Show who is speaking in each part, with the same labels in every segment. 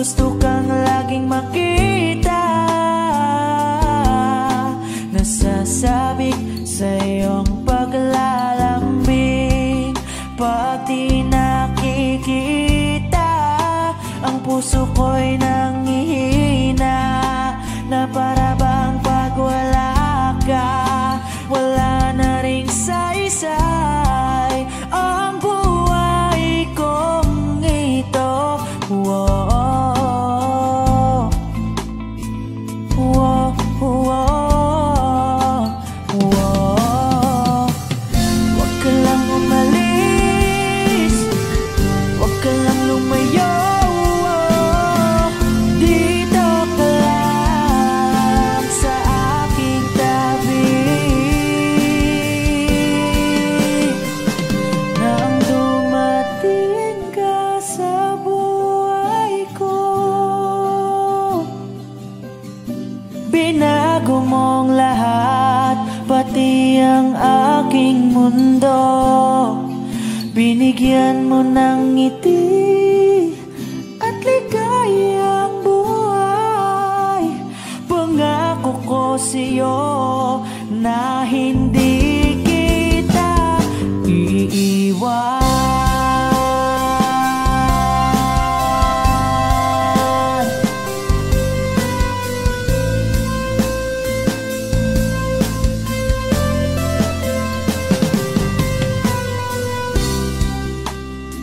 Speaker 1: gusto kang laging makita, nasasabik sa iyong paglalambing. Pag di nakikita, ang puso ko'y nanghihina, na para bang pag wala ka, wala na ring saysay ang buhay kong ito. Whoa, whoa, whoa, whoa. Huwag ka lang umalis, huwag ka lang lumayo. Dito ka lang sa aking tabi. Nang dumating ka sa buhay ko, binago mong lahat, pati ang aking mundo. Binigyan mo ng ngiti at ligayang buhay. Pangako ko sa'yo na hindi kita iiwan.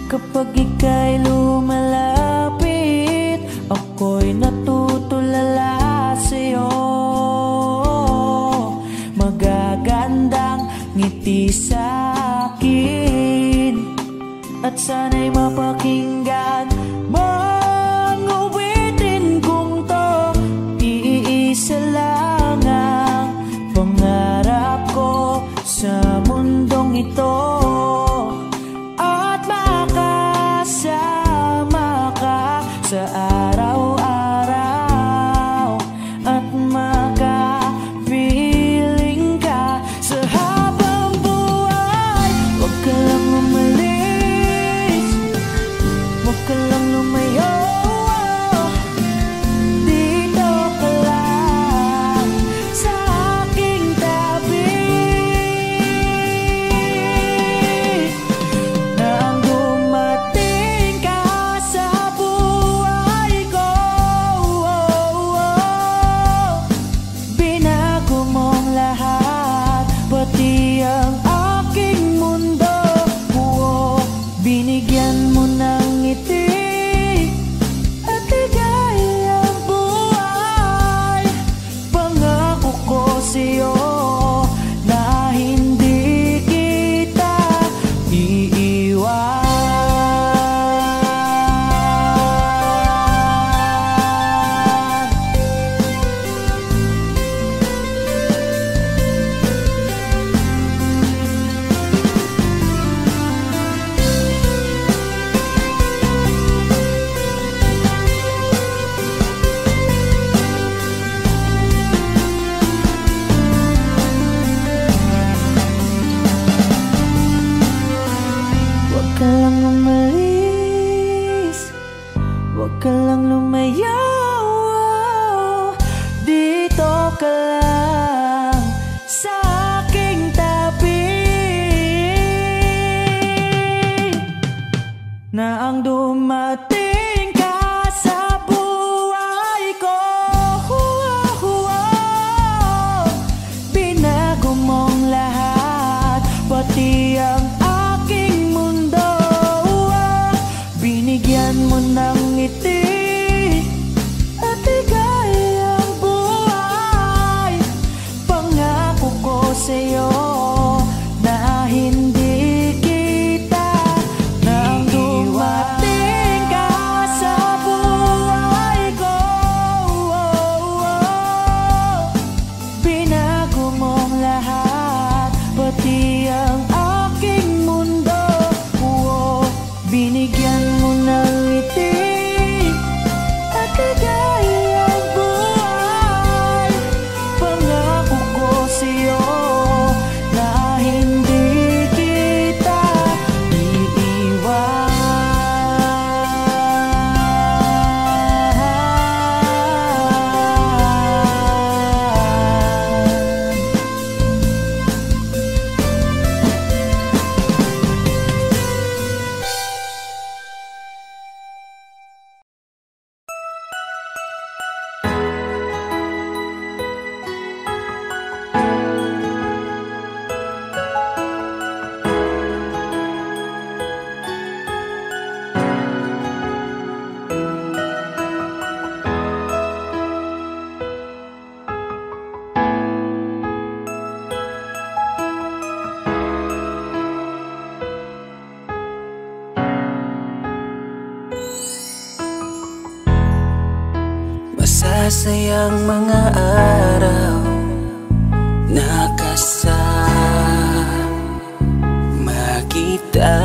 Speaker 1: Kapag ika'y lumalapit, ako'y natutulala sa'yo. Magagandang ngiti sa'kin, at sana'y mapakinggan mong uwitin kong to. Iisa lang ang pangarap ko sa mundong ito, sa araw-araw, at makapiling ka sa habang buhay. Huwag ka lang umalis, huwag ka lang lumayo. Dito ka lang sa aking tabi. Nang dumating ka sa buhay masayang mga araw na kasama kita.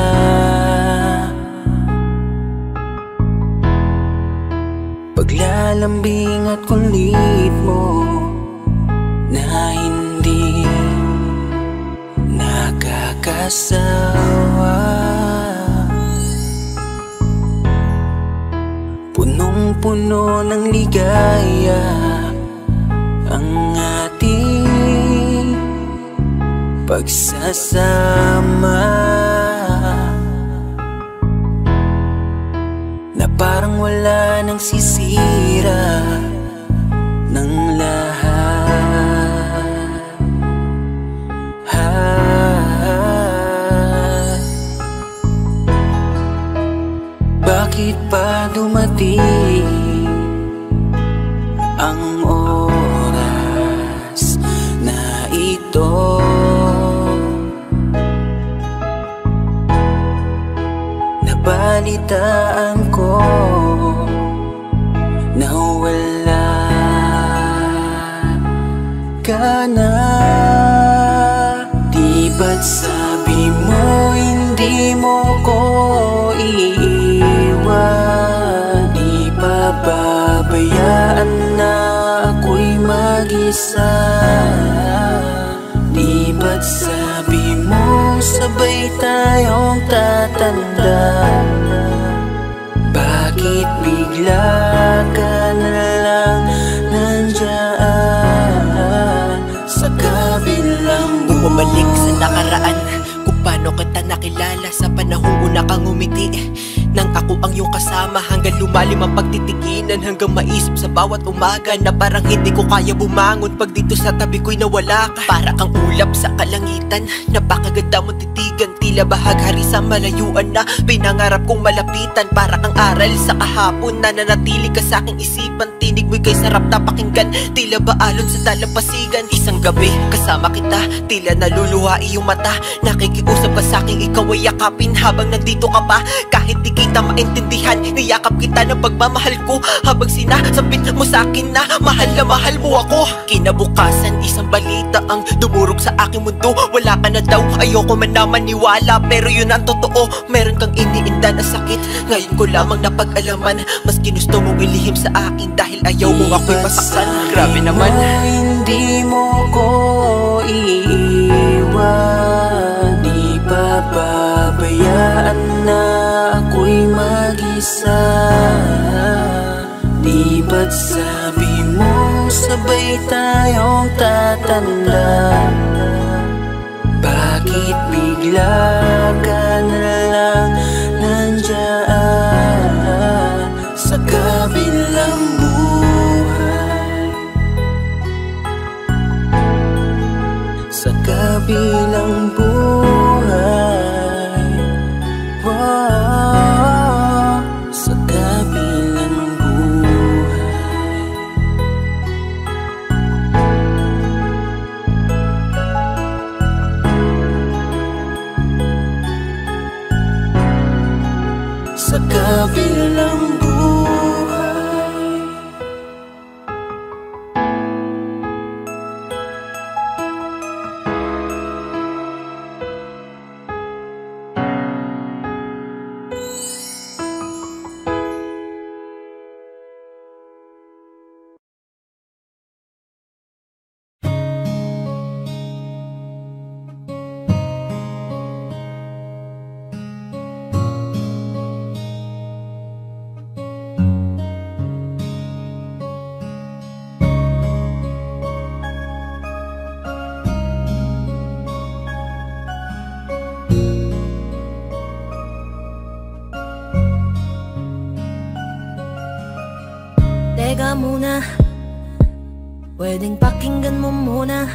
Speaker 1: Paglalambing at kulit mo na hindi nakakasawa. Punong-puno ng ligaya ang ating pagsasama, na parang wala nang sisira ng lahat. Bakit pa dumating ang oras na ito? Nabalitaan ko na wala ka na. Di ba't sabi mo hindi mo ko iiwan? Di pababayaan na ako'y mag-isa? Di ba't sabi mo sabay tayong tatanda? Bakit bigla ka na lang nandyan sa kabilang buhay?
Speaker 2: Bumalik sa nakaraan, kung paano kita nakilala sa panahong una kang umiti. Nang ako ang iyong kasama, hanggang lumalim ang pagtitiginan, hanggang maisip sa bawat umaga na parang hindi ko kaya bumangon pag dito sa tabi ko'y nawala ka. Para kang ulap sa kalangitan, napakaganda mo titigan, tila bahaghari sa malayuan na pinangarap kong malapitan. Para kang aral sa kahapon na nanatili ka sa aking isipan, tinig mo'y kay sarap na pakinggan, tila ba alon sa dalampasigan. Isang gabi kasama kita, tila naluluha iyong mata, nakikiusap ka sa aking ikaw ay yakapin habang nandito ka pa. Kahit di kita maintindihan, niyakap kita ng pagmamahal ko, habang sinasabit mo sa akin na mahal mo ako. Kinabukasan, isang balita ang dumurog sa aking mundo. Wala ka na daw, ayoko man na maniwala, pero yun ang totoo. Meron kang iniinda na sakit, ngayon ko lamang napag-alaman. Mas ginusto mong ilihim sa akin dahil ayaw mo ako'y masaktan. Grabe naman.
Speaker 1: Hindi mo ko iiwan, di pababayaan na ako'y mag-isa. Di ba't sabi mo sabay tayong tatanda? Bakit bigla ka na lang nandyan sa kabilang buhay? Sa kabilang buhay, wow, sa kabilang buhay. Sa kabilang buhay.
Speaker 3: Teka muna, pwedeng pakinggan mo muna.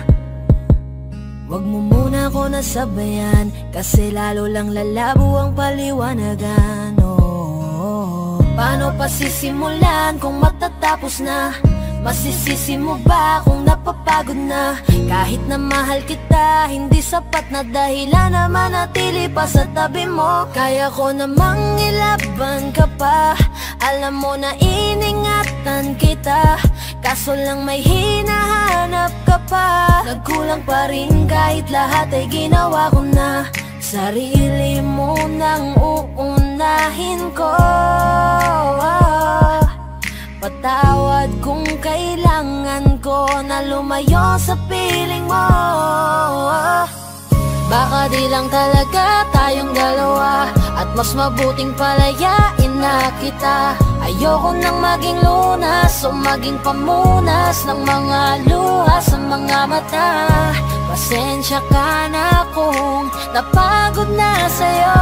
Speaker 3: Wag mo muna ako nasabayan, kasi lalo lang lalabo ang paliwanagan. Paano pa sisimulan kung matatapos na? Masisisi mo ba kung napapagod na? Kahit na mahal kita, hindi sapat na dahilan na manatili pa sa tabi mo. Kaya ko namang ilaban ka pa, Alam mo na iningatan kita, kaso lang may hinahanap ka pa. Nagkulang pa rin kahit lahat ay ginawa ko na. Sarili mo nang uunahin ko. Patawad kung kailangan ko na lumayo sa piling mo. Baka di lang talaga tayong dalawa, at mas mabuting palayain na kita. Ayoko nang maging lunas o maging pamunas ng mga luha sa mga mata. Pasensya ka na kung napagod na sa'yo.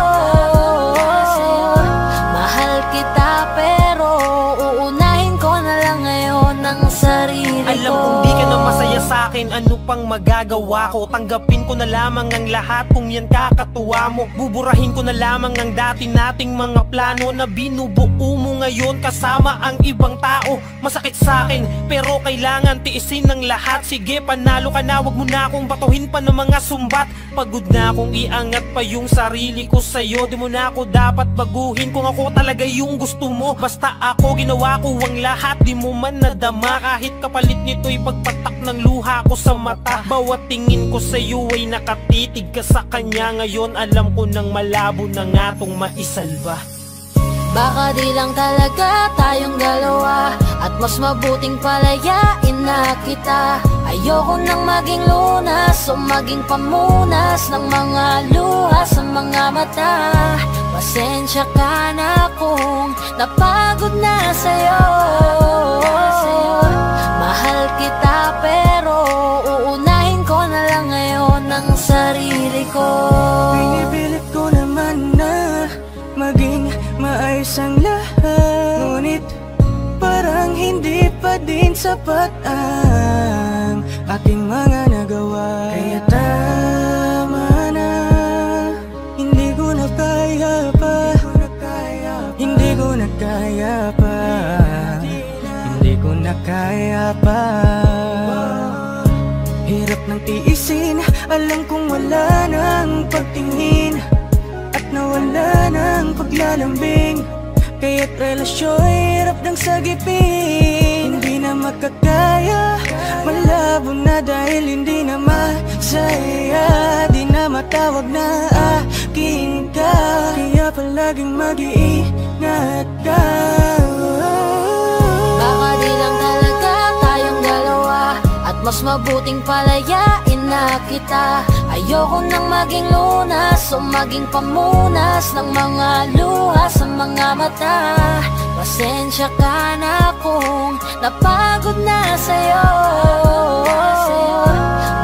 Speaker 3: Mahal kita pero uunahin ko na lang ngayon ang sarili ko.
Speaker 4: Alam kong di ka na masaya sa'kin, ano pang magagawa ko? Tanggapin ko na lamang ang lahat kung yan kakatuwa mo. Buburahin ko na lamang ang dati nating mga plano na binubuo mo ngayon kasama ang ibang tao. Masakit sa'kin pero kailangan tiisin ng lahat. Sige, panalo ka na, wag mo na akong batuhin pa ng mga sumbat. Pagod na akong iangat pa yung sarili ko sa'yo. Di mo na ako dapat baguhin kung ako talaga yung gusto mo. Basta ako ginawa ko ang lahat, di mo man nadama. Kahit kapalit nito'y pagpatak ng luha ko sa mata. Bawat tingin ko sa'yo ay nakatitig ka sa kanya. Ngayon alam ko nang malabo na nga tong maisalba.
Speaker 3: Baka di lang talaga tayong dalawa, at mas mabuting palayain na kita. Ayoko nang maging lunas o maging pamunas ng mga luha sa mga mata. Pasensya ka na kung napagod na sa'yo. Mahal kita pero uunahin ko na lang ngayon ang sarili ko.
Speaker 1: Pinipilit ko naman na maging maayos ang lahat, ngunit parang hindi pa din sapat ang aking mga nagawa. Kaya tama na, hindi ko na kaya pa, hindi ko na kaya pa, hindi ko na kaya pa. Hirap ng tiisin, alam kong wala nang pagtingin at nawala ng paglalambing. Kaya't relasyon hirap ng sagipin. Hindi na makakaya, malabo na dahil hindi na masaya. Di na matawag na akin ka, kaya palaging mag-iingat ka.
Speaker 3: Baka di lang talaga tayong dalawa, at mas mabuting palayain na kita. Ayoko nang maging lunas o maging pamunas ng mga luha sa mga mata. Pasensya ka na kung napagod na sa'yo.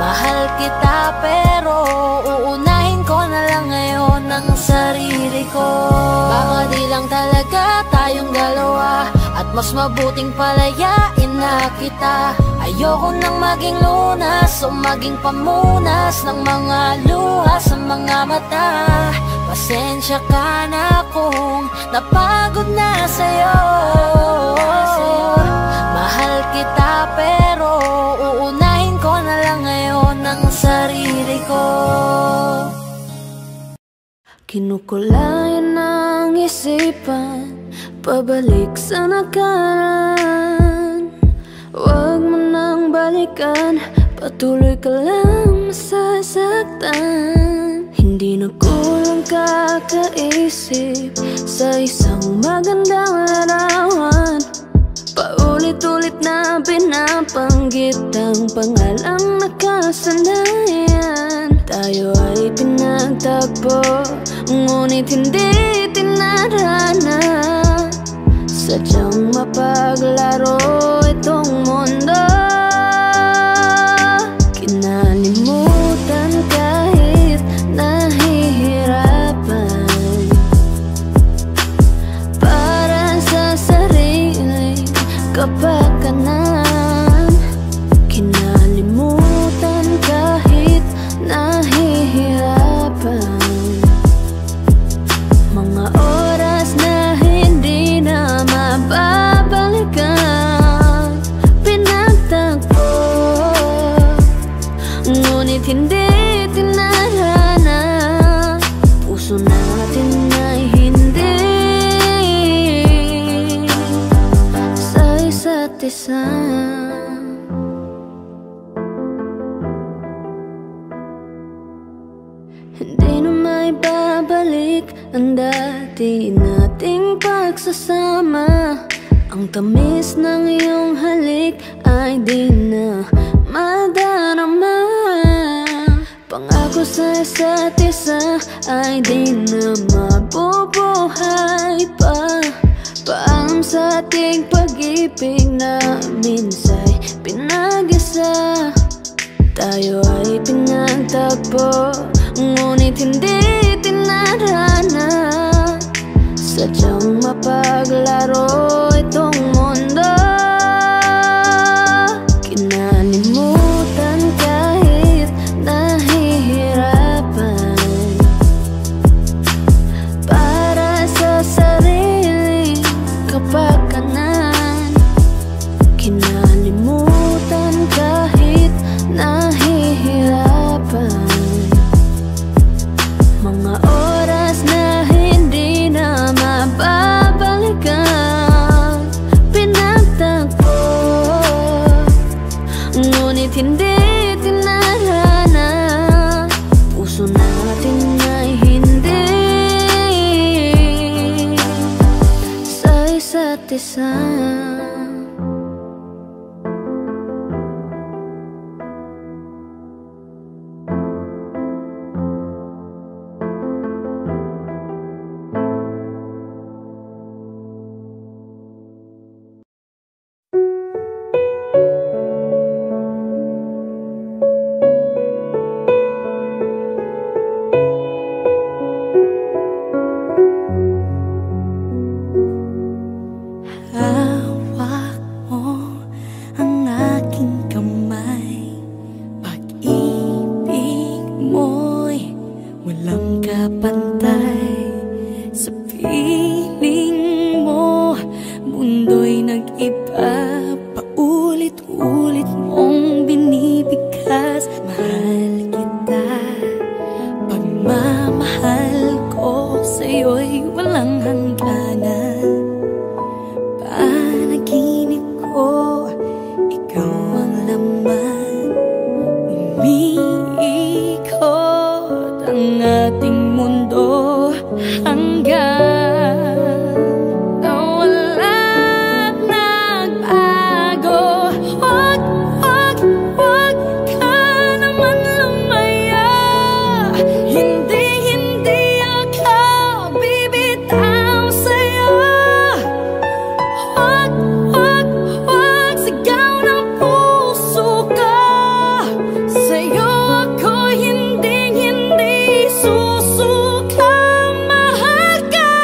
Speaker 3: Mahal kita pero uunahin ko na lang ngayon ang sarili ko. Baka di lang talaga tayong dalawa, at mas mabuting palayain na kita. Ayoko nang maging lunas o maging pamunas ng mga luha sa mga mata. Pasensya ka na kung napagod na sa'yo. Mahal kita pero uunahin ko na lang ngayon ang sarili ko. Kinukulayan ng isipan, pabalik sa nakaraan. Huwag mo nang balikan, patuloy ka lang masasaktan. Hindi na kulang kakaisip sa isang magandang larawan. Paulit-ulit na pinapanggit ang pangalang nakasanayan. Tayo ay pinagtagpo, ngunit hindi tinarana. Sadyang mapaglaro itong mundo. Kinalimutan kahit nahihirapan, para sa sariling kapakanan. Kinalimutan kahit nahihirapan, mga oras na hindi na mababalikan. Pinagtagpo, ngunit hindi tinarana. Puso natin ay hindi tisan. Hindi na may babalik ang dati nating pagsasama. Ang tamis ng iyong halik ay di na madarama. Pangako sa isa't isa ay di na mabubuhay pa. Paalam sa ating pag-ibig na minsa'y pinag-isa. Tayo ay pinagtagpo, ngunit hindi tinarana. Sadyang mapaglaro itong mundo. Kinalimutan kahit nahihirapan, para sa sariling kapakanan. Kinalimutan kahit nahihirapan, mga oras na hindi na mababalikan. Pinagtagpo, ngunit hindi tinarana. Puso natin ay hindi sa isa't isa. Susuka, mahal ka.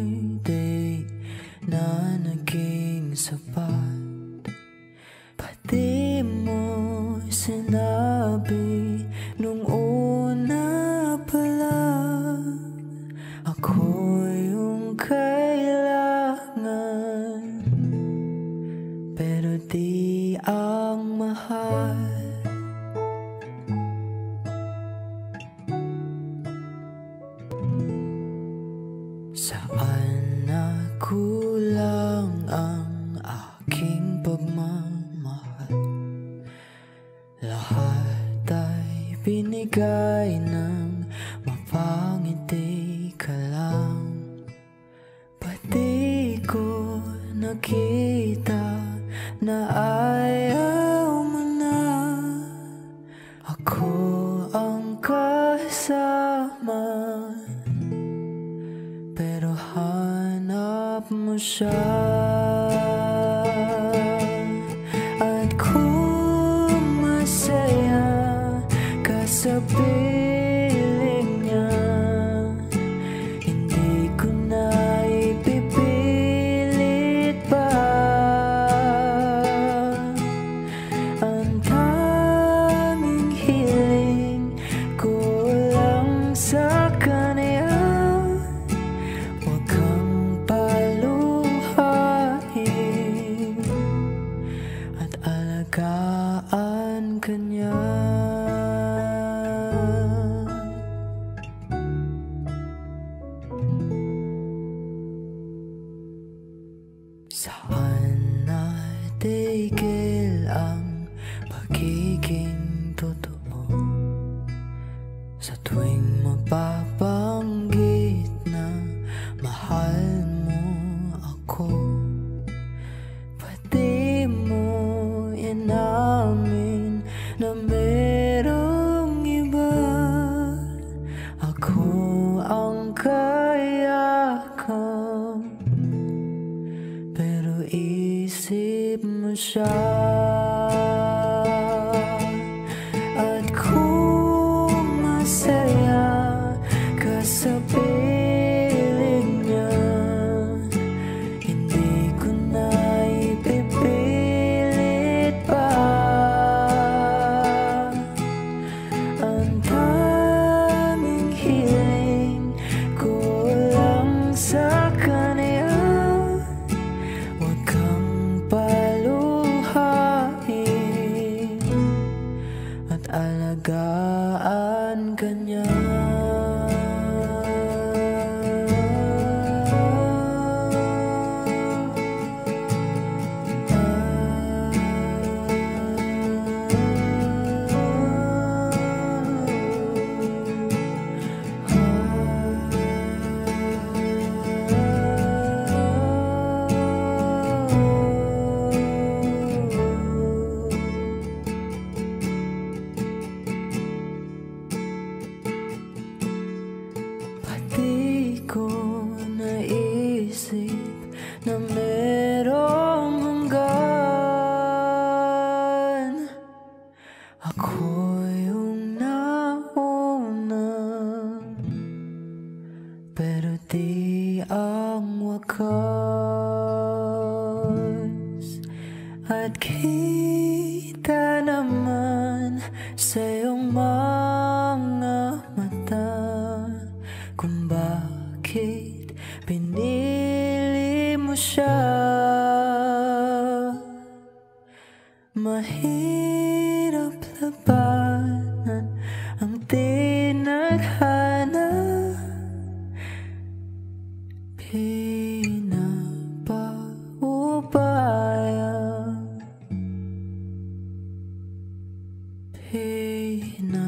Speaker 1: ako'y di na naging sapat. Pati mo sinabi nung una pa lang, ako yung kailangan, pero di ang mahal. Saan nakulang ang aking pagmamahal? Lahat ay binigay ng mapangiti ka lang. Pati ko nakita na ayaw mo na. Ako ang kasama, pero hanap mo siya. At kung masaya ka sa piling niya, hindi ko na ipipilit pa. Ang tanging hiling ko lang sa kanya, huwag kang paluhain at alagaan ka niya. Saan natigil ang pagiging totoo? Sa tuwing mapabanggit na mahal mo ako, pati mo inamin na merong iba. Ako ang kayakap, pero isip mo siya. At kung masaya ka sa piling niya, hindi ko na ipipilit pa. Ang tanging hiling ko lang sa kanya, huwag kang paluhain at alagaan ka niya. Pati ko naisip na merong hanggan. Ako yung nauna, pero di ang wakas. At kita naman sa iyong mga mata kung bakit pinili mo siya. Mahirap labanan ang tinadhana, pinapaubaya, pinapaubaya,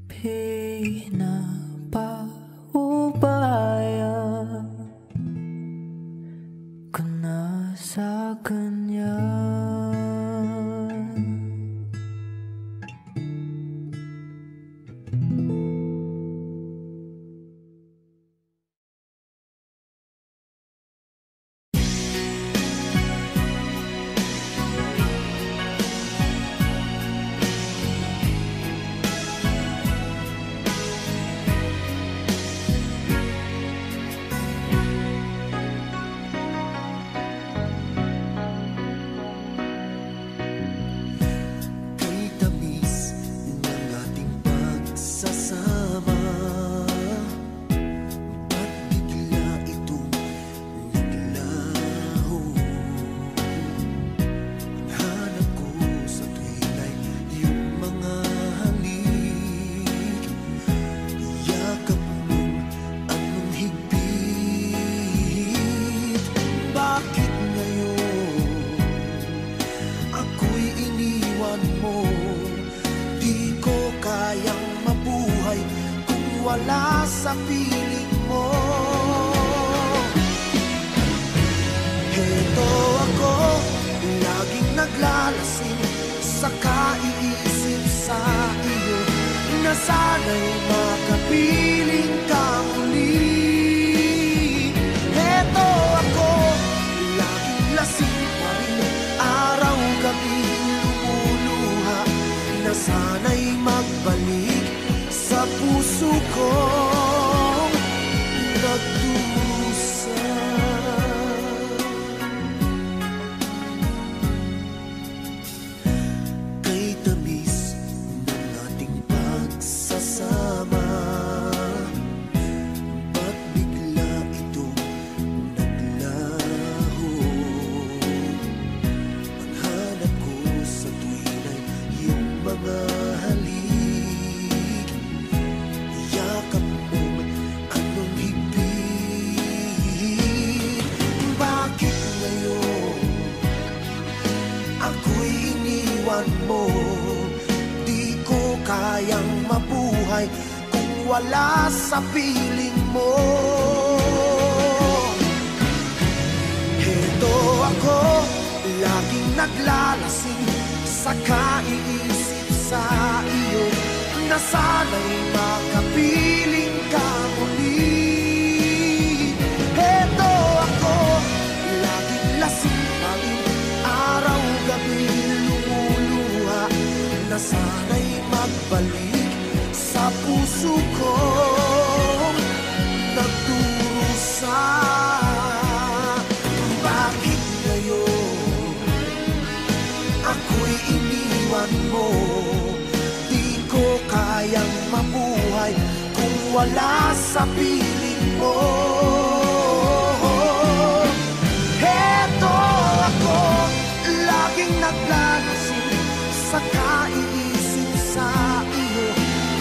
Speaker 1: pinapaubaya ko na sa kanya.
Speaker 5: wala sa piling mo. Heto ako, laging naglalasing sa kaiisip sa iyo, na sana'y makapiling ka muli. Heto ako, laging lasing pa rin, araw-gabi lumuluha, na sana'y magbalik sa puso kong nagdusa. Kay tamis ng ating pagsasama, ba't bigla itong naglaho? Ang hanap ko sa tuwin ay iyong mga halik, yakap mong anong higpit. Bakit ngayon ako'y iniwan mo? Di ko kayang mabuhay kung wala sa piling mo. Heto ako, laging naglalasing sa kaiisip sa iyo, na sana'y makapiling ka muli. Heto ako, laging lasing pa rin, araw-gabi lumuluha, na sana'y magbalik sa puso ko nagdurusa. Bakit ngayon ako'y iniwan mo? Di ko kayang mabuhay kung wala sa piling mo. Heto ako, laging naglalasing sa kaiisip sa iyo,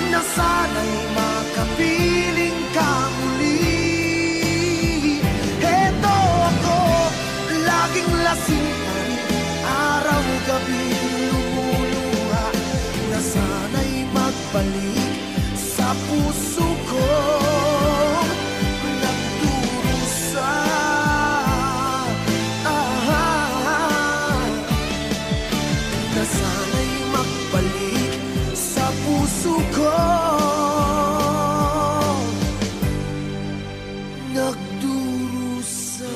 Speaker 5: na sana'y makapiling ka muli. Heto ako, laging lasing pa rin, araw-gabi lumuluha, na sana'y magbalik sa puso ko nagdurusa. Na sana'y magbalik sa puso ko nagdurusa.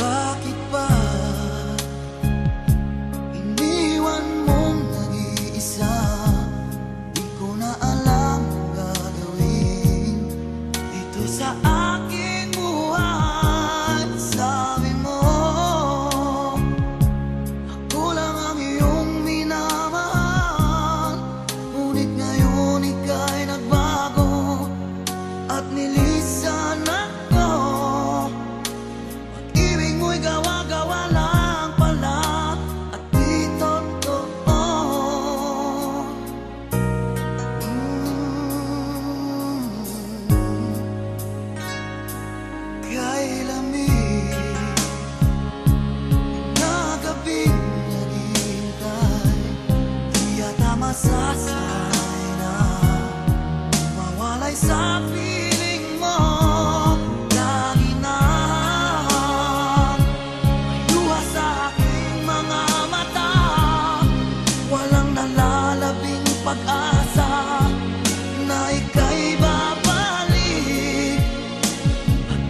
Speaker 5: Bakit ba iniwan mong nag-iisa? Di ko na alam ang gagawin dito sa aking buhay. Sabi mo, ako lang ang iyong minamahal, ngunit ngayon ika'y nagbago at nilisan ako. Ibig mo'y gawa-gawa lang pala at di totoo. Kay lamig na gabing naghihintay, di yata masasay na mawalay sa piling mo. Lagi na may luha sa aking mga mata, walang nalalabing pag-asa na ika'y babalik.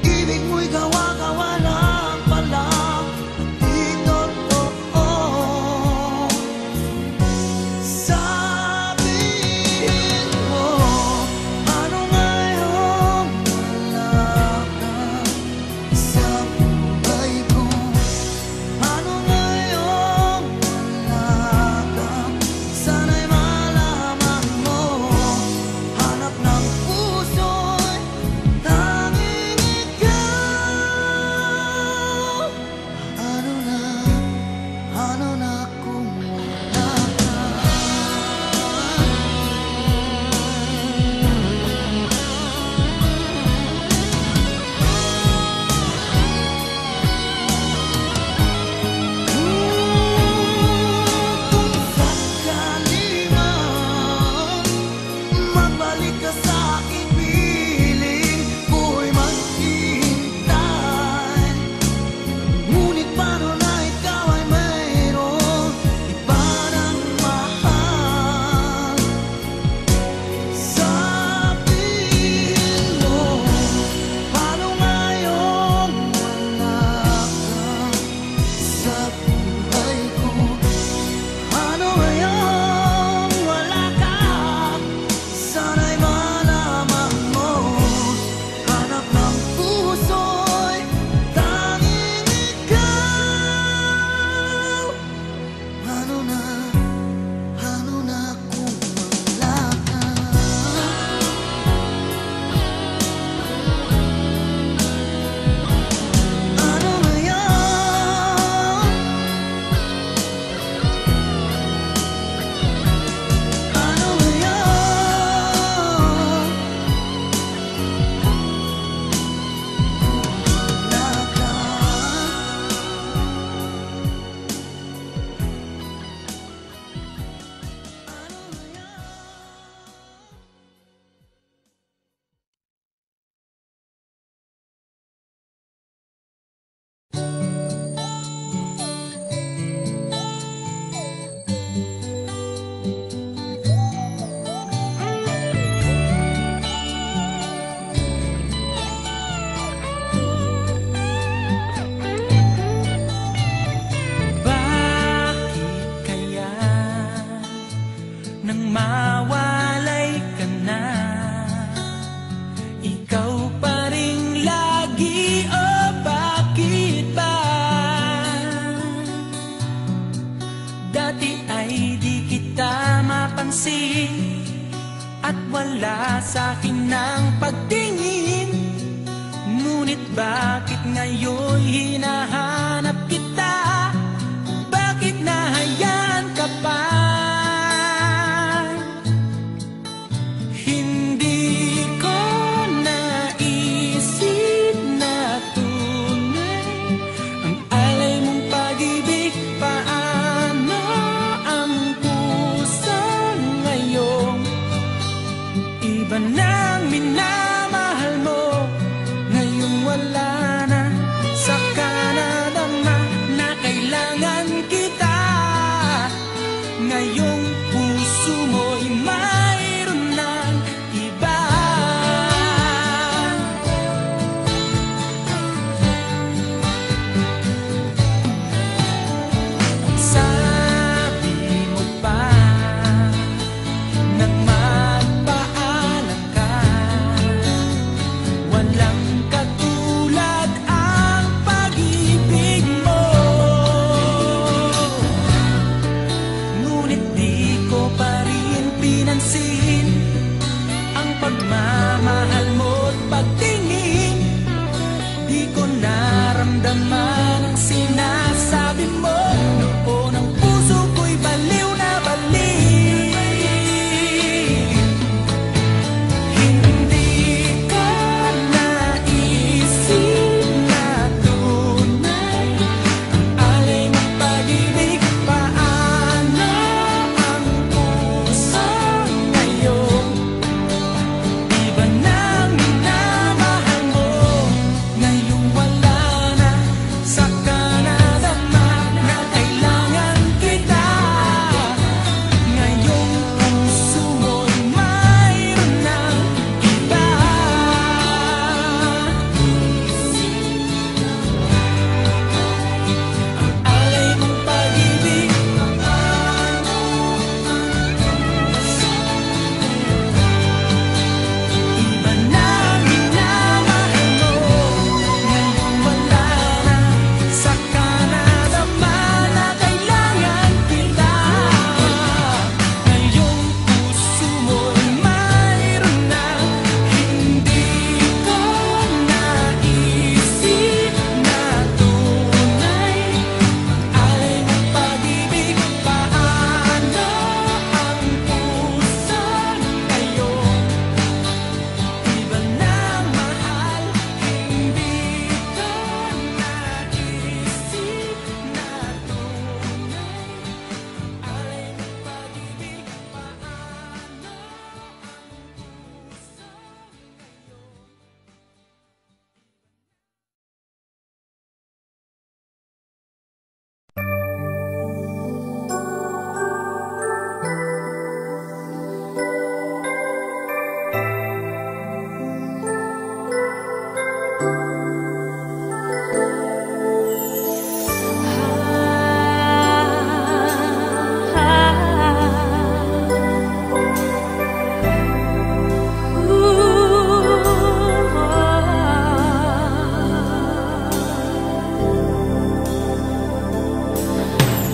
Speaker 5: Ibig mo'y gawa-gawa lang pala at di totoo. Sabihin mo, ano ngayon wala ka sa buhay ko? Ano ngayon wala ka? Sana'y malaman at wala sa'kin ng pagtingin. Ngunit bakit ngayon hinahanap kita? Bakit nahayaan ka pa? Hindi ko naisip na tunay ang alay mong pag-ibig. Paano ang puso ngayon? Iba nang minamahal mo, ngayong wala na. Saka nadama na kailangan kita. Ngayong puso mo'y mayroon ng iba. Sabi mo pa nang magpaalam ka, walang katulad ang pag-ibig mo. Ngunit di ko pa rin pinansin ang pagmamahal mo't pagtingin. Di ko naramdaman ang sinasabi mo. Noon ang puso ko'y baliw na baliw. Hindi ko naisip na tunay ang alay mong pag-ibig. Paano ang puso ngayon? Iba nang minamahal mo, ngayong wala na. Saka nadama na kailangan kita. Ngayong puso mo'y mayroon ng iba. Ang alay mong pag-ibig, iba nang minamahal mo, ngayong wala na. Saka nadama na kailangan kita. Ngayong puso mo'y mayroon na. Hindi ko naisip na tunay alay mong pag-ibig. Paano ang puso ngayon? Iba na mahal. Hindi ko naisip na tunay alay mong pag-ibig. Paano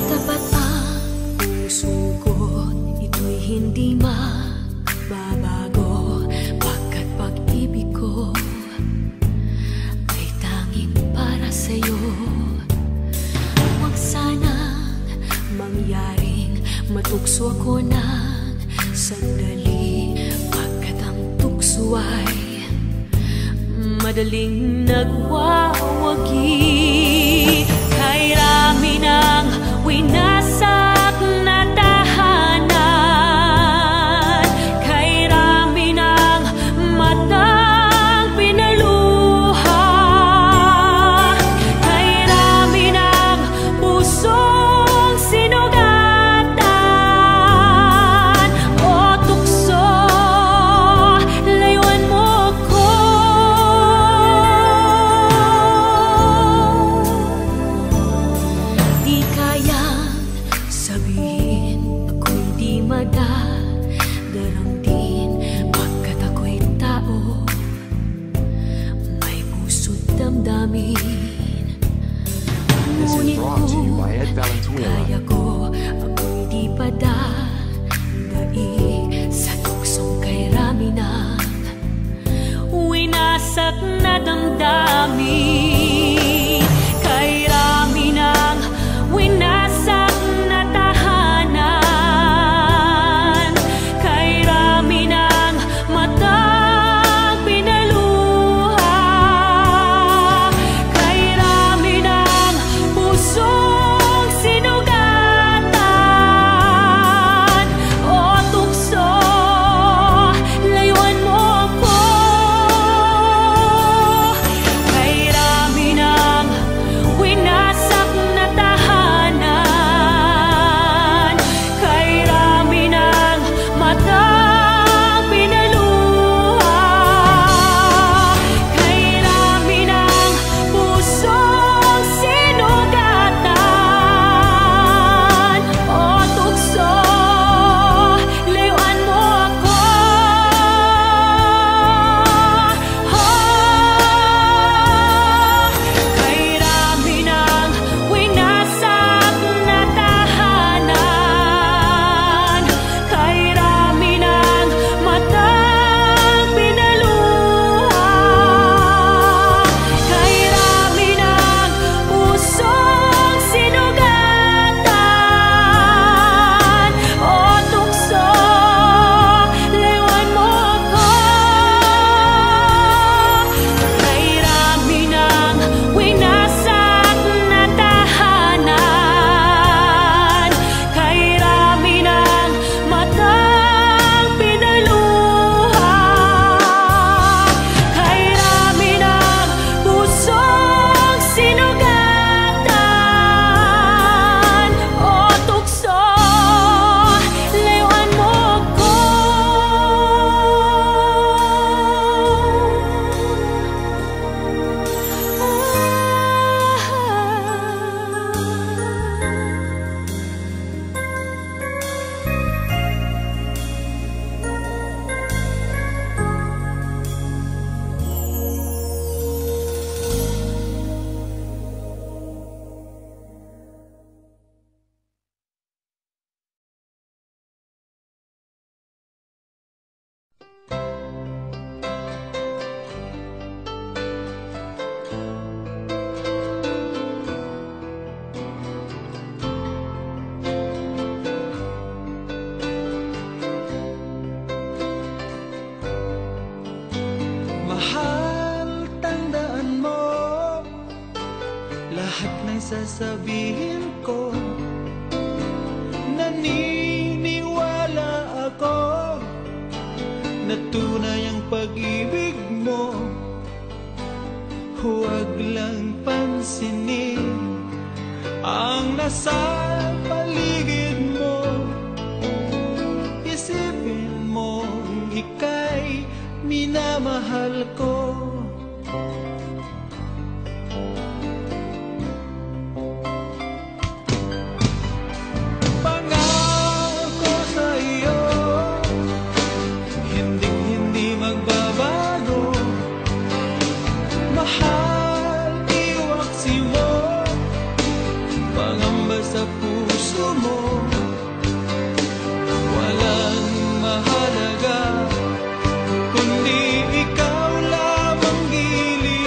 Speaker 3: Tapat ang puso ko, ito'y hindi magbabago. Pagkat pag-ibig ko ay tanging para sa'yo. Huwag sanang mangyaring matukso ako ng sandali. Pagkat ang tukso ay madaling nagwawagi. Kay rami ng winasak na tahanan, kay rami ng matang pinaluha, kay rami ng pusong sinugatan. O tukso, layuan mo ko.
Speaker 6: wasak na damdamin. Kay rami ng winasak na tahanan, kay rami ng matang pinaluha, kay rami ng pusong sinugatan. O tukso, layuan mo ako. Kay rami ng winasak na tahanan, kay rami ng matang pinaluha, kay rami ng pusong sinugatan. O tukso, layuan mo ako. Kay rami ng winasak na tahanan, kay rami ng matang pinaluha, kay rami ng pusong sinugatan. O tukso, layuan mo ako. Kay rami ng winasak na tahanan, kay rami ng matang pinaluha, kay rami ng pusong sinugatan. O tukso, layuan mo ako.
Speaker 5: Mahal, tandaan mo lahat ng sasabihin ko. Naniniwala ako na tunay ang pag-ibig mo. Huwag lang pansinin ang nasa paligid mo. Isipin mo ika'y minamahal ko. Pangako sa iyo, hindi magbabago. Mahal, iwaksi mo, pangamba sa puso mo. Walang mahalaga kundi ikaw lamang giliw.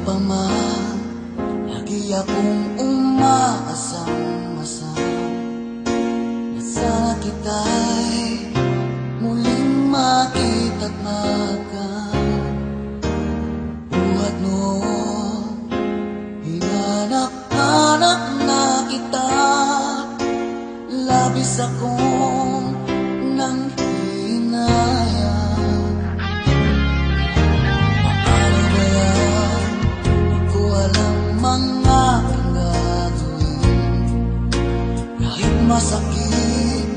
Speaker 5: pa man, lagi akong umaasang-asang na sana kita'y muling makita't makan. Buhat noon, hinanak-hanak na kita, labis akong nang hinayang. Paano ba yan? Di ko alam mga gagawin. Kahit masakit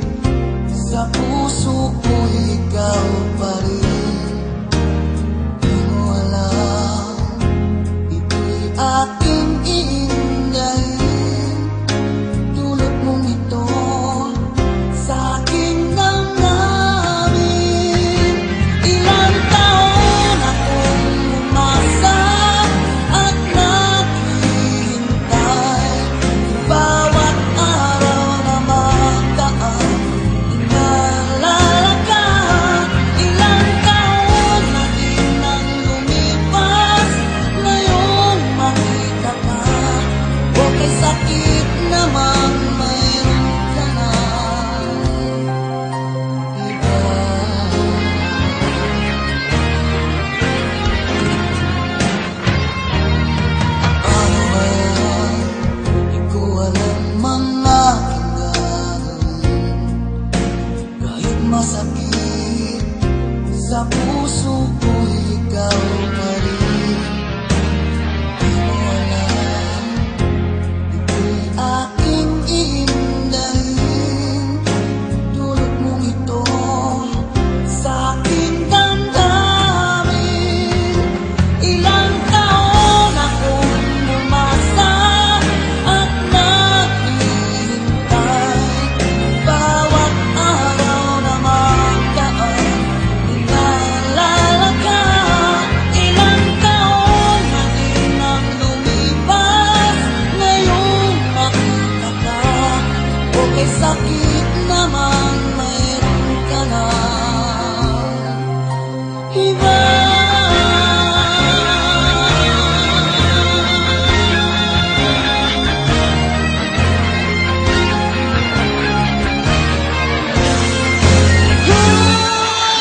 Speaker 5: sa puso ko, ikaw pa rin. Di mo alam, ito'y aking iingayin. Dulot mong ito sa aking damdamin. Ilang taon akong umasa at naghihintay. Bawat araw na magdaan, inaalala ka. Ilang taon na din ang lumipas, ngayong makita ka. Okay, sakit naman, mayroon ka na iba. Ano ba yan? Di ko alam mga gagawin. Kahit masakit sa puso ko, ikaw pa rin. Di mo alam, ito'y aking iindahin. Dulot mong ito sa aking damdamin. Ilang taon akong umasa at naghihintay. Bawat araw na magdaan, inaalala ka. Ilang taon na din ang lumipas, ngayong makita ka. Okay, sakit naman, mayroon ka na iba.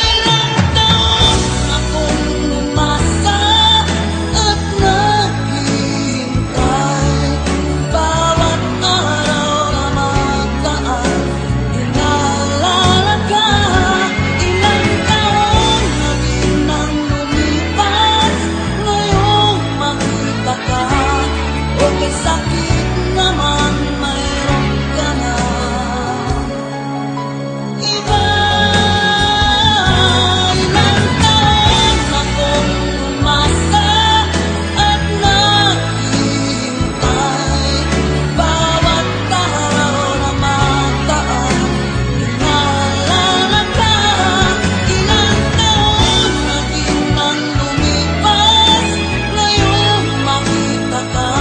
Speaker 5: Ilang taon akong umasa at naghihintay. Bawat araw na magdaan, inaalala ka. Ilang taon na din ang lumipas, ngayong makita ka. Okay, sakit naman, mayroon ka na iba. Ilang taon akong umasa at naghihintay. Bawat araw na magdaan, inaalala ka. Ilang taon na din ang lumipas, ngayong makita ka.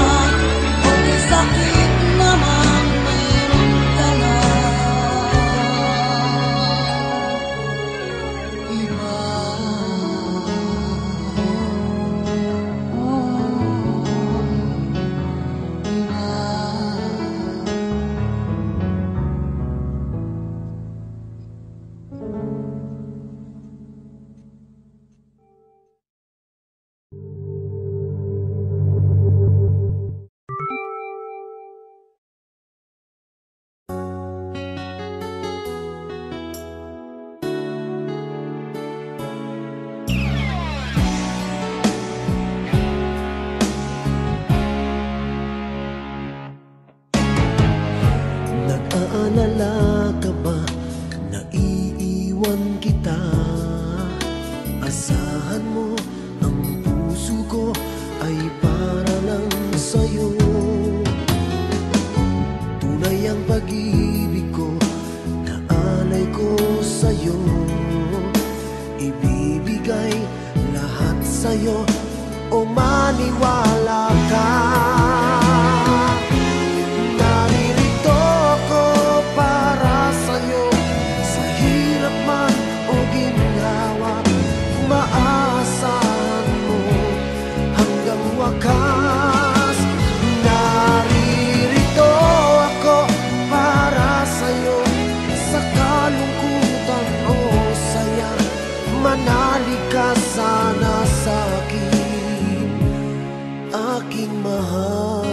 Speaker 5: Okay, sakit naman, mayroon ka na iba.
Speaker 7: Nag-aalala ka ba na iiwan kita? Asahan mo, ang puso ko ay para lang sa'yo. Tunay ang pag-ibig ko, naalay ko sa'yo. Ibibigay lahat sa'yo, o maniwala ka. Naririto ko para sa'yo, sa hirap man o ginhawa. Maasahan mo hanggang wakas. mahal.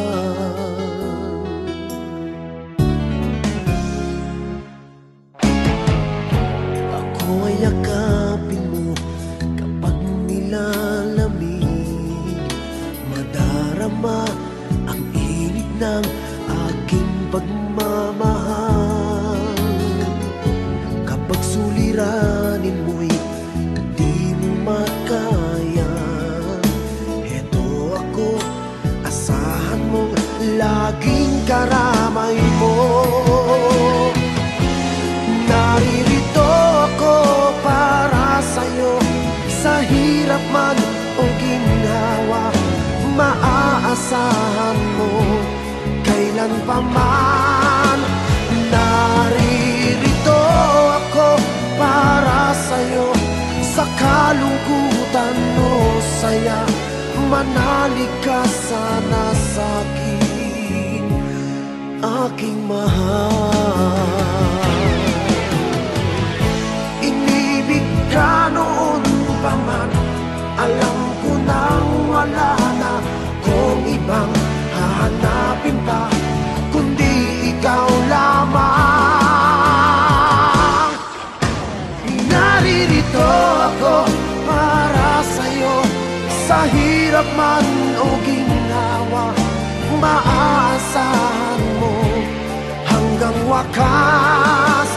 Speaker 7: Ako ay yakapin mo kapag nilalamig, madarama ang init ng aking pagmamahal. Kapag suliranin mo'y di mo makaya, heto ako, asahan mong laging karamay mo. Naririto ako para sa'yo, sa hirap man o ginhawa, maaasahan mo kailan pa man. Naririto ako para sa'yo, sa kalungkutan o saya, manalig ka sana sa'kin, aking mahal. Inibig ka noon pa man, alam ko nang wala na kung ibang hahanapin pa, kundi ikaw lamang. Naririto ako para sa'yo, sa hirap man o ginhawa, maaasahan mo hanggang wakas.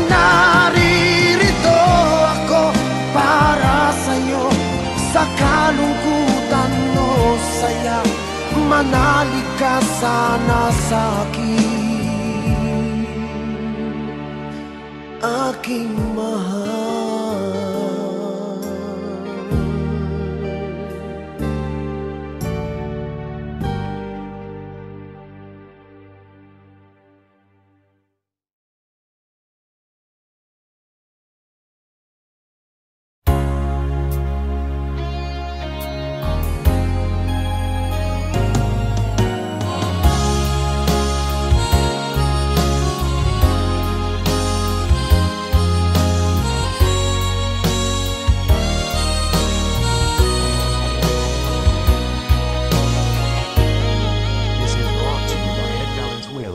Speaker 7: Naririto ako para sa'yo, sa kalungkutan o saya, manalig ka sana sa'kin, aking mahal.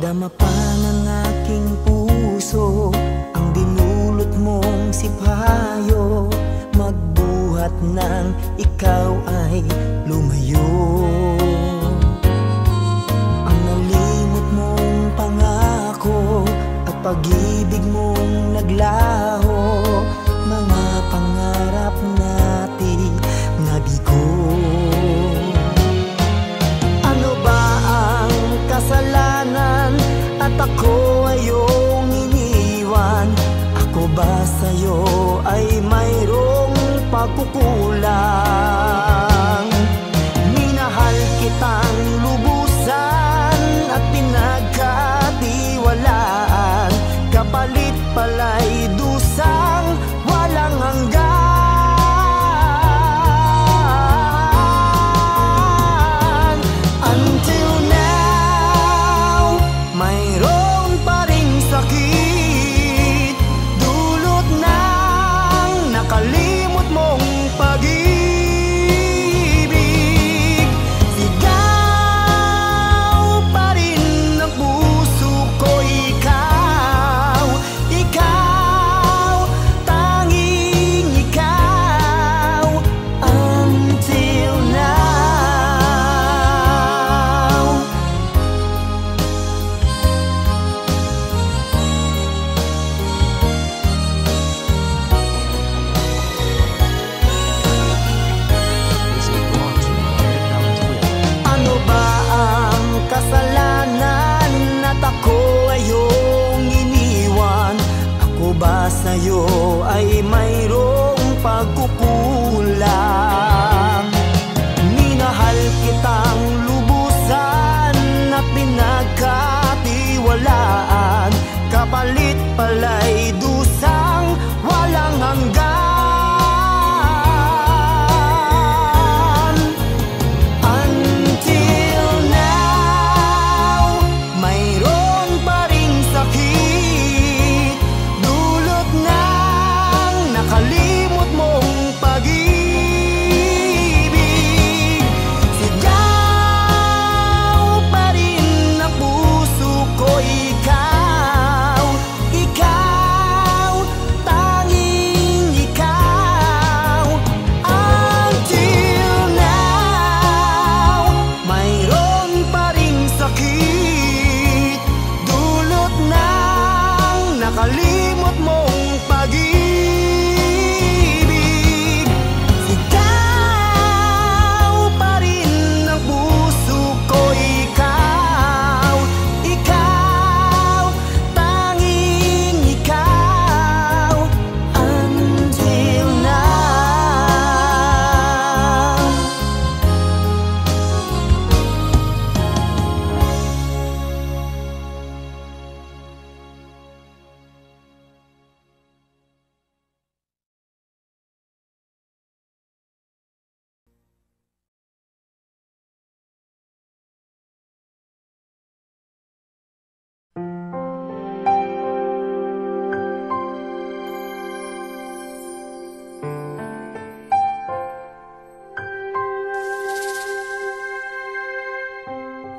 Speaker 1: Dama pa ng aking puso ang dinulot mong sipayo, magbuhat ng ikaw ay lumayo. Ang nalimot mong pangako at pag-ibig mong naglaho, mga pangarap natin nabigo. Ano ba ang kasalanan at ako ay iyong iniwan? Ako ba sa'yo ay mayroong pagkukulang? Minahal kitang lubusan at pinagkatiwalaan, kapalit pala'y dusang walang hanggan. Until now, mayroon pa ring sakit, dulot ng nakalimot mong pag-ibig.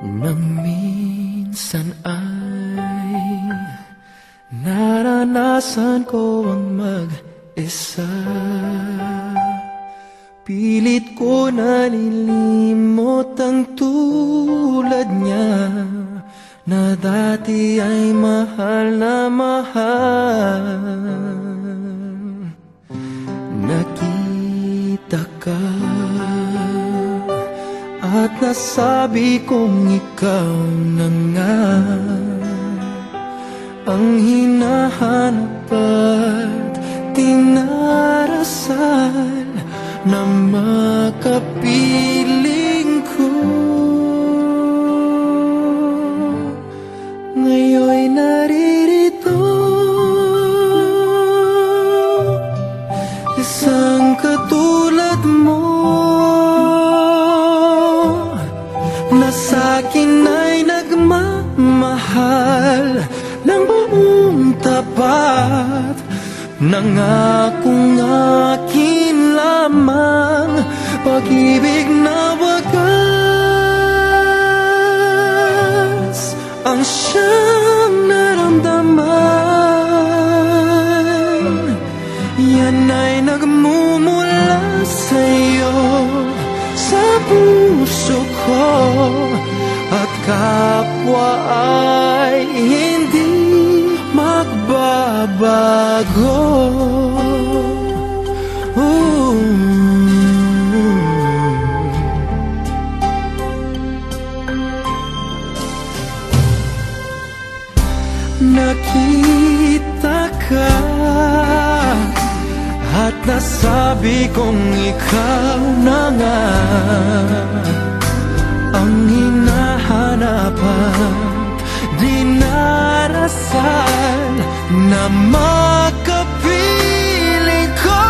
Speaker 1: na minsan ay naranasan ko ang mag-isa. Pilit ko nalilimot ang tulad niya na dati ay mahal na mahal. Nakita ka at nasabi kong ikaw na nga ang hinahanap at tinarasal na makapiling ko. Ngayon'y naririto, isang katulad mo na sa'kin ay nagmamahal ng buong tapat. Nangakong akin lamang pag-ibig na wagas ang siyang naramdaman. Yan ay nagmumula sa'yo, sa puso ko, at kapwa ay hindi magbabago. Nakita ka at nasabi kong ikaw na nga ang hinahanap at dinarasal na makapiling ko.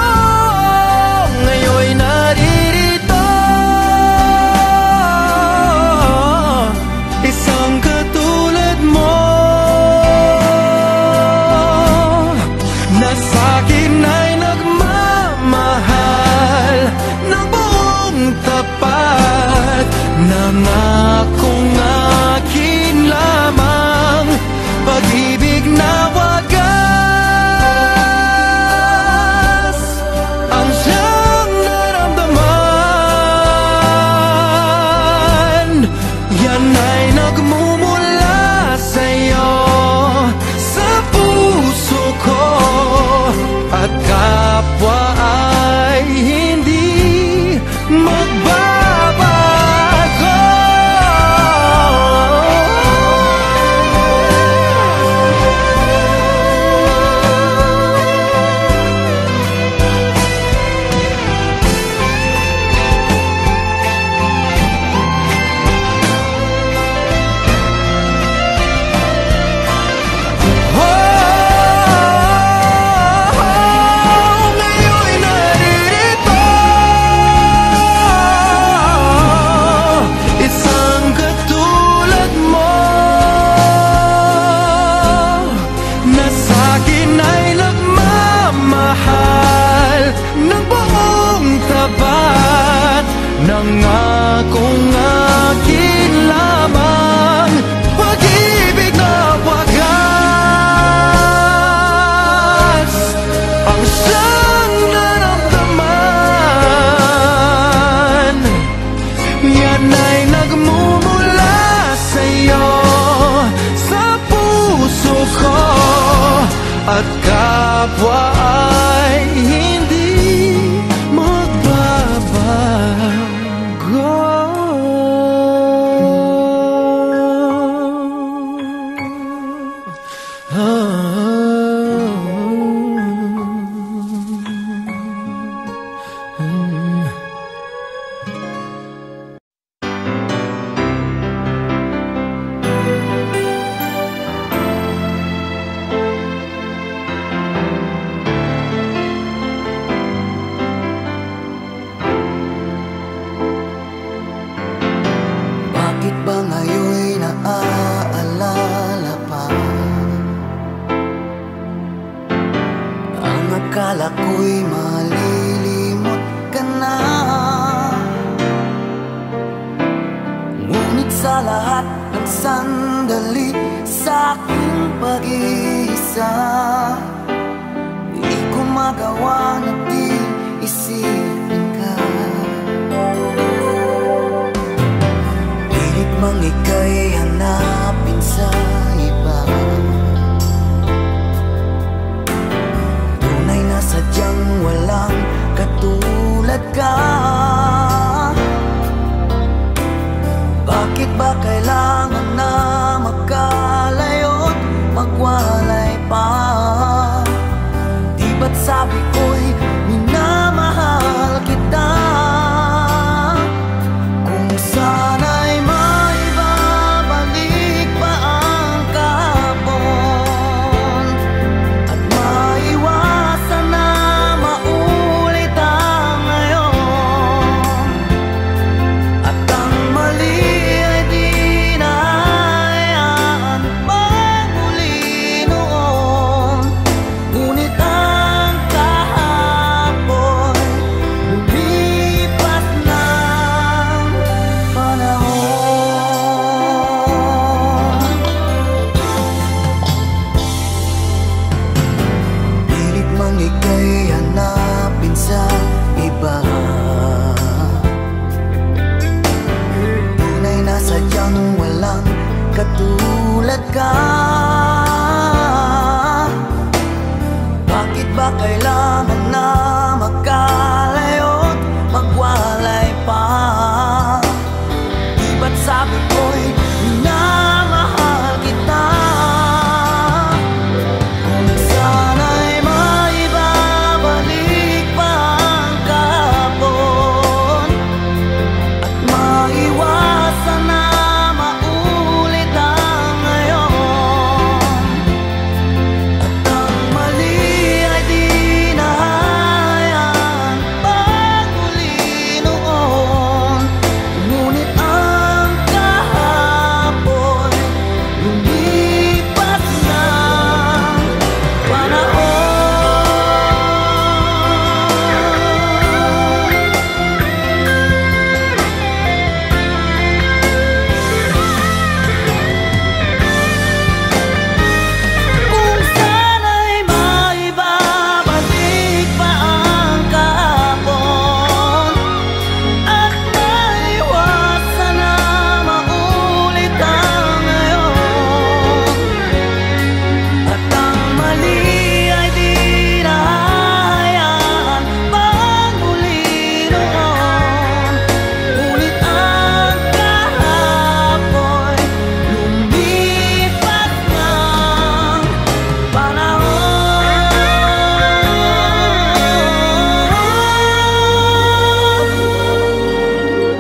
Speaker 1: Ngayon'y naririto, isang katulad mo na sa'kin ay nagmamahal ng buong tapat. Nangakong akin lamang pag-ibig na wagas ang siyang naramdaman. Yan ay nagmumula sa'yo, sa puso ko, at kapwa ay hindi magbabago. Nangakong akin lamang pag-ibig na wagas ang siyang naramdaman. Yan ay nagmumula sa'yo, sa puso ko, at kapwa ay hindi magbabago.
Speaker 5: Bakit ba ngayon'y naaalala pa ang akala ko'y malilimot ka na? Ngunit sa lahat bawat sandali sa aking pag-iisa. Di ko magawa na di isipin ka. Pilit mang ika'y hanapin sa iba. Tunay na sadyang walang katulad ka. Bakit ba kailangan na magkalayo't magwalay pa? Di ba't sabi ko'y minamahal kita? Kung sana'y maibabalik pa ang kahapon at maiwasan na maulit ang ngayon, at ang mali ay di na hayaan magmuli noon. Ngunit ang kahapon lumipas ng panahon. Pilit mang ika'y hanapin sa iba. Tunay na sadyang walang katulad ka. Bakit ba kailangan na magkalayo't magwalay pa? Di ba't sabi ko'y minamahal kita? Kung sana'y maibabalik pa ang kahapon at maiwasan na maulit ang ngayon, at ang mali ay di na hayaan magmuli noon. Ngunit ang kahapon lumipas ng panahon. Kung sana'y maibabalik pa ang kahapon at maiwasan na maulit ang ngayon, at ang mali ay di na hayaan magmuli noon. Ngunit ang kahapon lumipas ng panahon.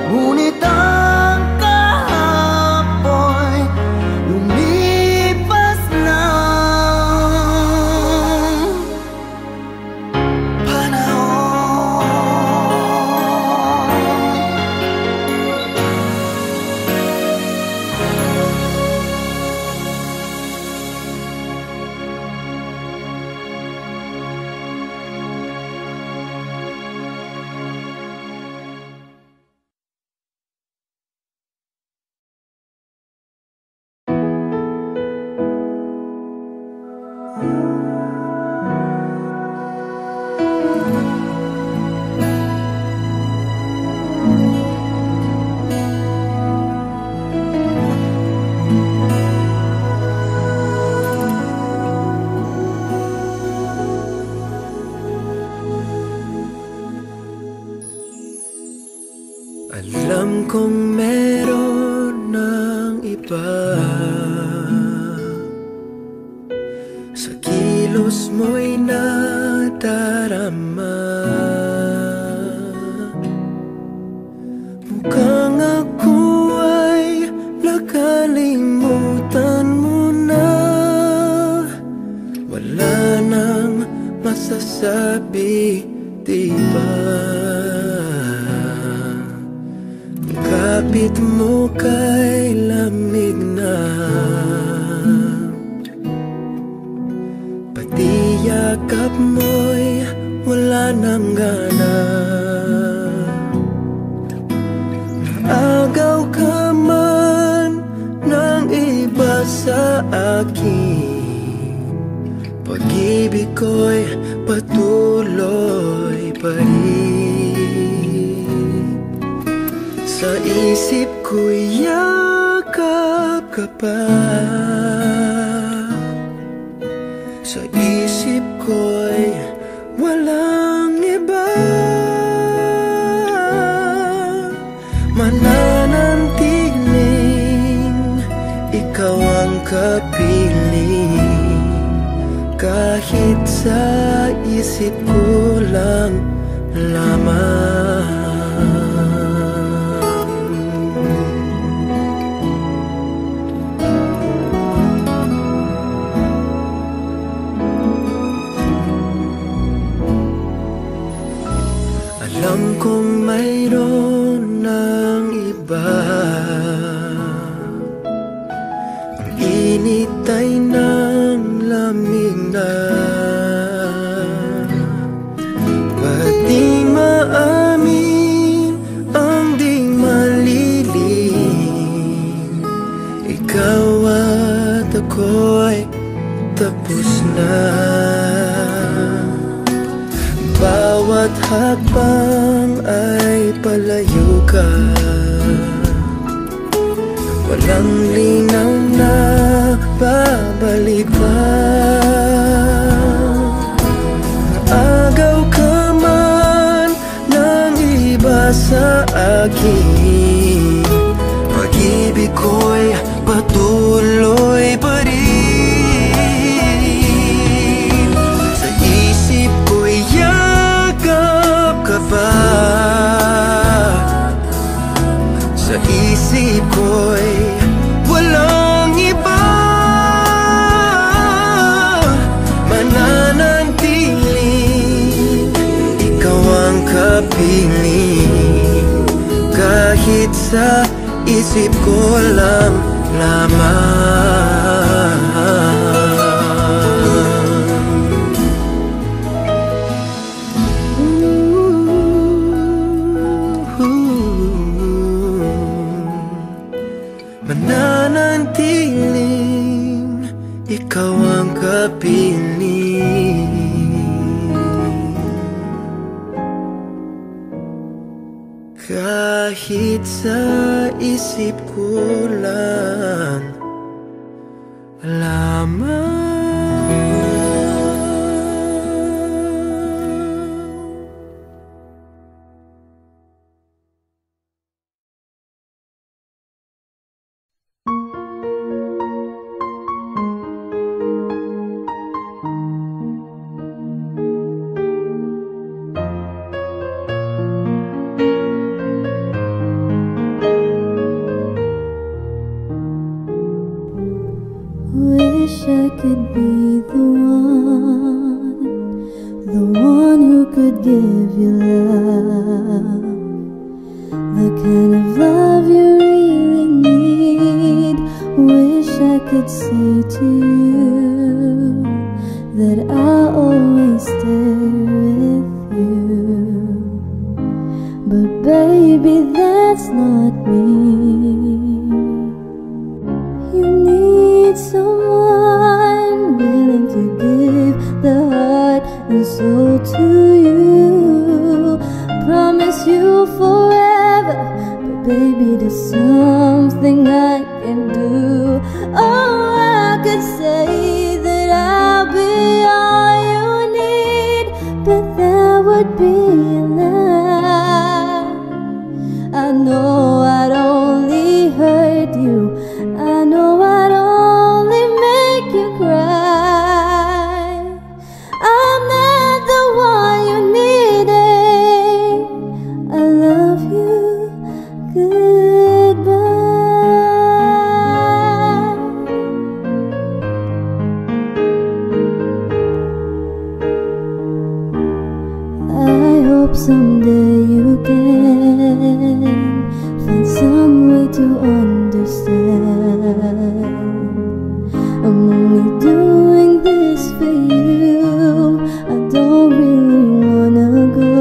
Speaker 5: Ngunit ang kahapon lumipas ng
Speaker 8: Alam kong meron ng iba sa kilos mo'y nadarama. Mukhang ako ay nakalimutan mo na. Wala nang masasabi, diba? Kapit mo kay lamig na, pati yakap mo'y wala nang gana. Naagaw ka man ng akin. Pag-ibig ko'y patuloy pa rin. Sa isip ko'y yakap ka pa. Sa isip ko'y walang iba. Mananantiling ikaw ang kapiling. Kahit sa isip ko lang lamang. Alam kong mayroon ng iba. Ang init ay ng lamig na. Ba't di maamin ang di malilim? Ikaw at ako'y tapos na. Bawat hakbang ay palayo ka. Walang linaw na babalik pa. Agaw ka man ng iba sa akin. Pag-ibig ko'y patuloy pa rin. Sa isip ko'y ka pa. Sa isip ko'y walang iba. Mananantiling ikaw ang kapiling. Kahit sa isip ko lang lamang. Mananantiling ikaw ang kapiling. Kahit sa isip ko lang lamang.
Speaker 3: Wish I could be the one who could give you love, the kind of love you really need. Wish I could say to you that I'll always stay with you, but baby, that's not me. You need someone willing to give the heart and soul to you. Promise you forever, but baby, there's something I can do. Oh, I could say that I'll be all you need, but that would be enough. I know I'd only hurt you. I know I'd only make you cry. I'm not the one you needed. I love you. Goodbye. I hope someday you can find some way to understand. I'm only doing this for you. I don't really wanna go,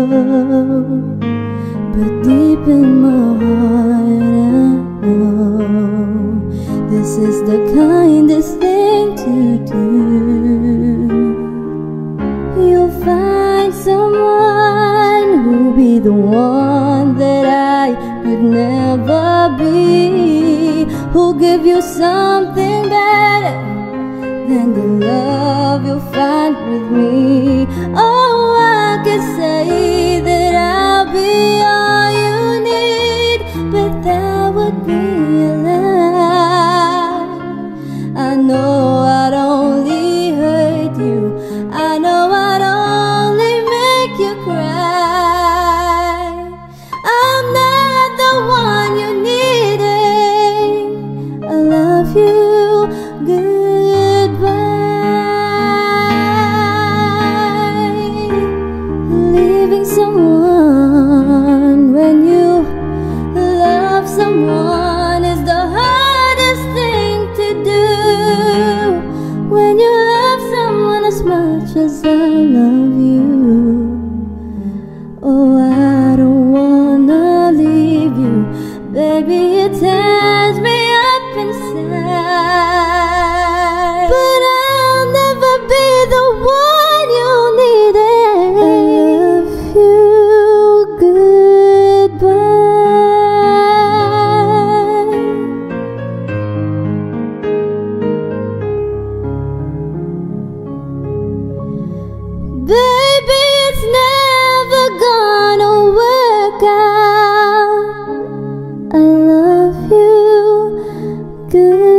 Speaker 3: but deep in my heart I know this is the kindest thing never be, who'll give you something better than the love you'll find with me. Oh, I could say that I'll be all you need, but that would be a lie. I know I'd only hurt you, I know I'd only make you cry. I'm not the one you needed. I love you, goodbye. Leaving someone when you love someone is the hardest thing to do. When you love someone as much as I love you, oh, I don't wanna leave you, baby, it tears me up inside. But I'll never be the one you needed. I love you, goodbye. Baby, it's never gonna work out. I love you, good.